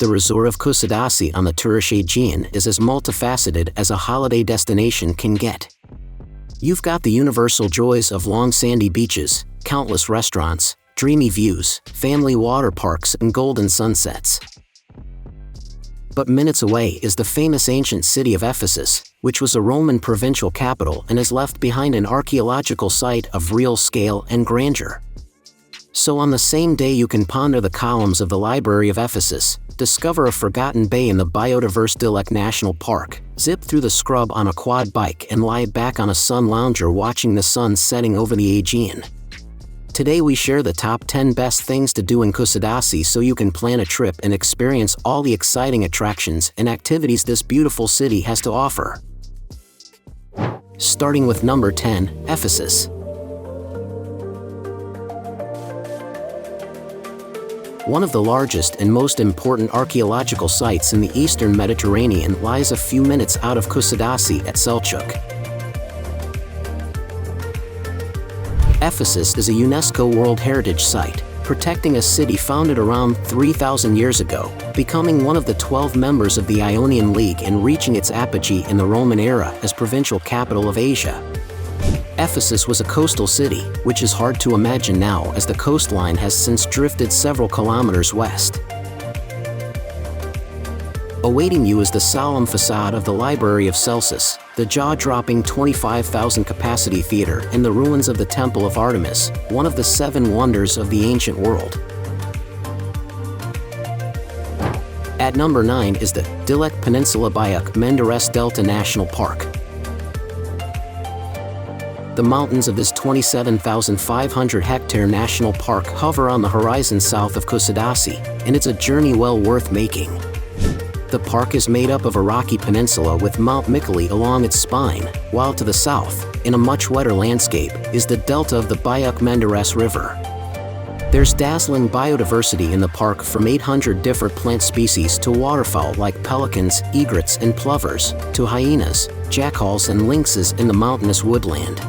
The resort of Kusadasi on the Turkish Aegean is as multifaceted as a holiday destination can get. You've got the universal joys of long sandy beaches, countless restaurants, dreamy views, family water parks and golden sunsets. But minutes away is the famous ancient city of Ephesus, which was a Roman provincial capital and is left behind an archaeological site of real scale and grandeur. So on the same day you can ponder the columns of the Library of Ephesus, discover a forgotten bay in the biodiverse Dilek National Park, zip through the scrub on a quad bike and lie back on a sun lounger watching the sun setting over the Aegean. Today we share the top 10 best things to do in Kusadasi so you can plan a trip and experience all the exciting attractions and activities this beautiful city has to offer. Starting with number 10, Ephesus. One of the largest and most important archaeological sites in the eastern Mediterranean lies a few minutes out of Kusadasi at Selçuk. Ephesus is a UNESCO World Heritage Site, protecting a city founded around 3,000 years ago, becoming one of the 12 members of the Ionian League and reaching its apogee in the Roman era as provincial capital of Asia. Ephesus was a coastal city, which is hard to imagine now as the coastline has since drifted several kilometers west. Awaiting you is the solemn facade of the Library of Celsus, the jaw-dropping 25,000 capacity theater and the ruins of the Temple of Artemis, one of the 7 wonders of the ancient world. At number 9 is the Dilek Peninsula-Büyük Menderes Delta National Park. The mountains of this 27,500-hectare national park hover on the horizon south of Kusadasi, and it's a journey well worth making. The park is made up of a rocky peninsula with Mount Mikili along its spine, while to the south, in a much wetter landscape, is the delta of the Büyük Menderes River. There's dazzling biodiversity in the park from 800 different plant species to waterfowl like pelicans, egrets and plovers, to hyenas, jackals and lynxes in the mountainous woodland.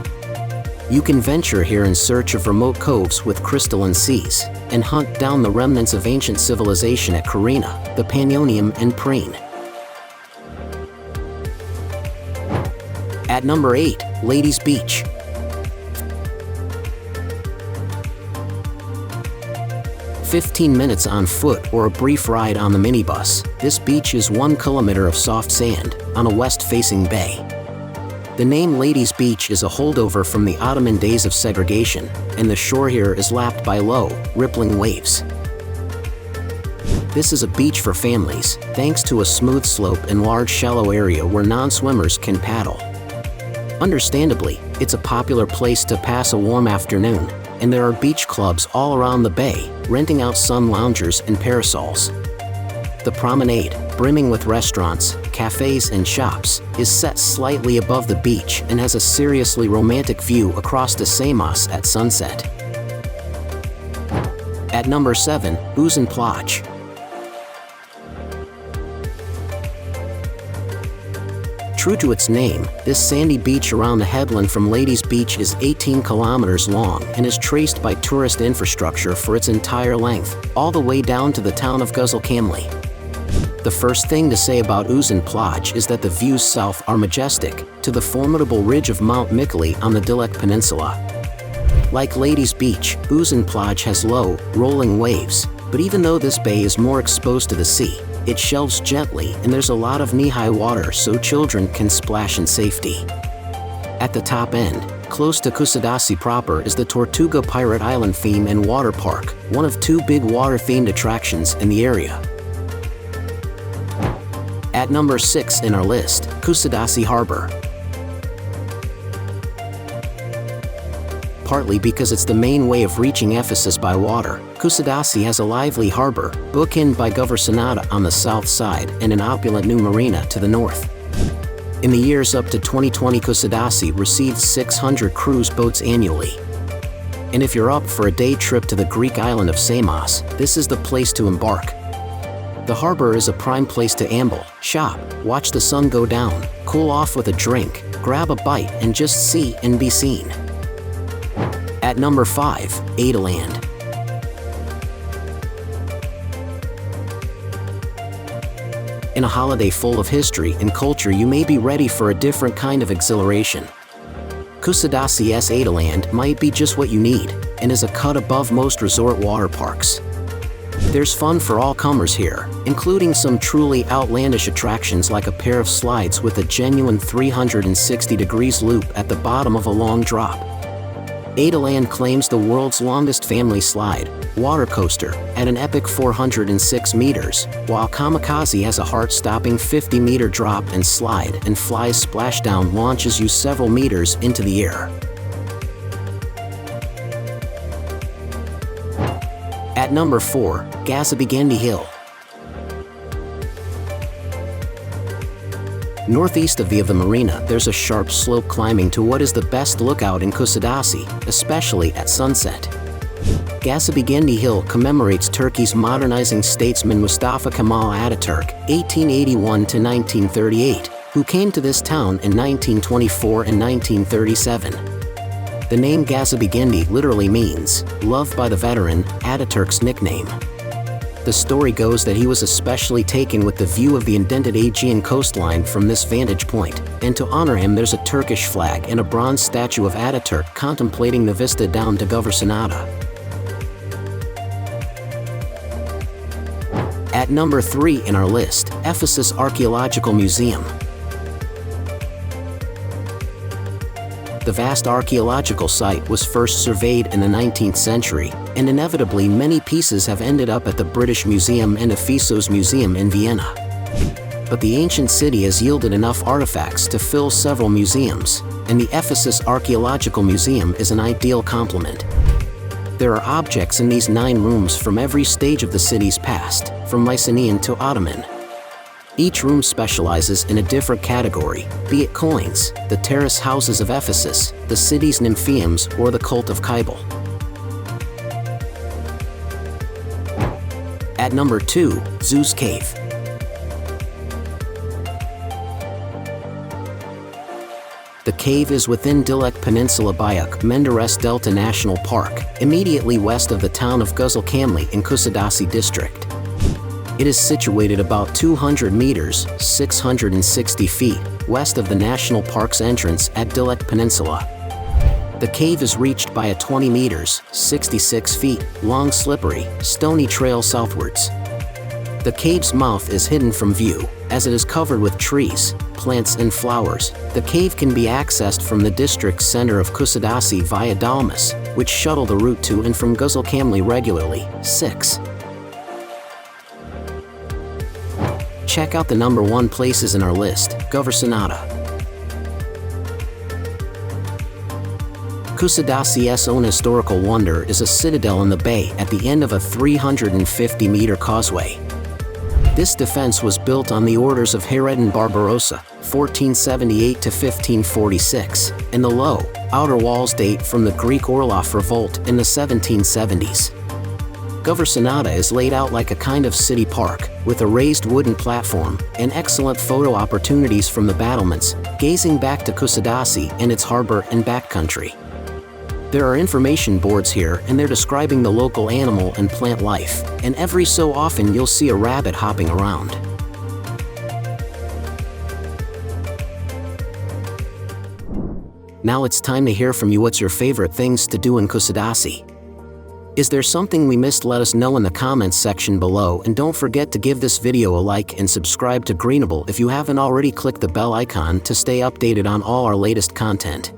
You can venture here in search of remote coves with crystalline seas, and hunt down the remnants of ancient civilization at Kyrene, the Panionium and Priene. At number 8, Ladies Beach. "15 minutes on foot or a brief ride on the minibus, this beach is 1 kilometer of soft sand, on a west-facing bay. The name Ladies Beach is a holdover from the Ottoman days of segregation, and the shore here is lapped by low, rippling waves. This is a beach for families, thanks to a smooth slope and large shallow area where non-swimmers can paddle. Understandably, it's a popular place to pass a warm afternoon, and there are beach clubs all around the bay, renting out sun loungers and parasols. The promenade, brimming with restaurants, cafes and shops, is set slightly above the beach and has a seriously romantic view across the Samos at sunset. At number 7, Uzun Plaj. True to its name, this sandy beach around the headland from Ladies Beach is 18 kilometers long and is traced by tourist infrastructure for its entire length, all the way down to the town of Güzelkamli. The first thing to say about Uzun Plaj is that the views south are majestic, to the formidable ridge of Mount Mikili on the Dilek Peninsula. Like Ladies Beach, Uzun Plaj has low, rolling waves, but even though this bay is more exposed to the sea, it shelves gently and there's a lot of knee-high water so children can splash in safety. At the top end, close to Kusadasi proper, is the Tortuga Pirate Island theme and water park, one of 2 big water-themed attractions in the area. At number 6 in our list, Kuşadası Harbour. Partly because it's the main way of reaching Ephesus by water, Kusadasi has a lively harbor, bookended by Güvercinada on the south side and an opulent new marina to the north. In the years up to 2020, Kusadasi received 600 cruise boats annually. And if you're up for a day trip to the Greek island of Samos, this is the place to embark. The harbor is a prime place to amble, shop, watch the sun go down, cool off with a drink, grab a bite and just see and be seen. At number 5, Adaland. In a holiday full of history and culture, you may be ready for a different kind of exhilaration. Kuşadasi's Adaland might be just what you need, and is a cut above most resort water parks. There's fun for all comers here, including some truly outlandish attractions like a pair of slides with a genuine 360 degrees loop at the bottom of a long drop. Adaland claims the world's longest family slide, water coaster, at an epic 406 meters, while Kamikaze has a heart-stopping 50-meter drop and slide and flies splashdown launches you several meters into the air. At number 4, Gazibegendi Hill. Northeast of the marina, there's a sharp slope climbing to what is the best lookout in Kusadasi, especially at sunset. Gazibegendi Hill commemorates Turkey's modernizing statesman Mustafa Kemal Ataturk, 1881–1938, who came to this town in 1924 and 1937. The name Gazibegendi literally means, "loved by the veteran," Ataturk's nickname. The story goes that he was especially taken with the view of the indented Aegean coastline from this vantage point, and to honor him there's a Turkish flag and a bronze statue of Ataturk contemplating the vista down to Güvercinada. At number 3 in our list, Ephesus Archaeological Museum. The vast archaeological site was first surveyed in the 19th century, and inevitably many pieces have ended up at the British Museum and Ephesus Museum in Vienna. But the ancient city has yielded enough artifacts to fill several museums, and the Ephesus Archaeological Museum is an ideal complement. There are objects in these 9 rooms from every stage of the city's past, from Mycenaean to Ottoman. Each room specializes in a different category, be it coins, the terrace houses of Ephesus, the city's nymphaeums, or the cult of Cybele. At number 2, Zeus Cave. The cave is within Dilek Peninsula-Büyük Menderes Delta National Park, immediately west of the town of Gazibegendi in Kuşadası district. It is situated about 200 meters, 660 feet, west of the national park's entrance at Dilek Peninsula. The cave is reached by a 20 meters, 66 feet, long slippery, stony trail southwards. The cave's mouth is hidden from view, as it is covered with trees, plants and flowers. The cave can be accessed from the district center of Kuşadası via Dalmas, which shuttle the route to and from Gazibegendi regularly. 6. Check out the number 1 places in our list, Güvercinada. Kuşadası's own historical wonder is a citadel in the bay at the end of a 350-meter causeway. This defense was built on the orders of Hayreddin Barbarossa, 1478–1546, and the low, outer walls date from the Greek Orloff revolt in the 1770s. Güvercinada is laid out like a kind of city park, with a raised wooden platform, and excellent photo opportunities from the battlements, gazing back to Kuşadası and its harbor and backcountry. There are information boards here, and they're describing the local animal and plant life, and every so often you'll see a rabbit hopping around. Now it's time to hear from you. What's your favorite things to do in Kuşadası? Is there something we missed? Let us know in the comments section below, and don't forget to give this video a like and subscribe to Greenable if you haven't already. Click the bell icon to stay updated on all our latest content.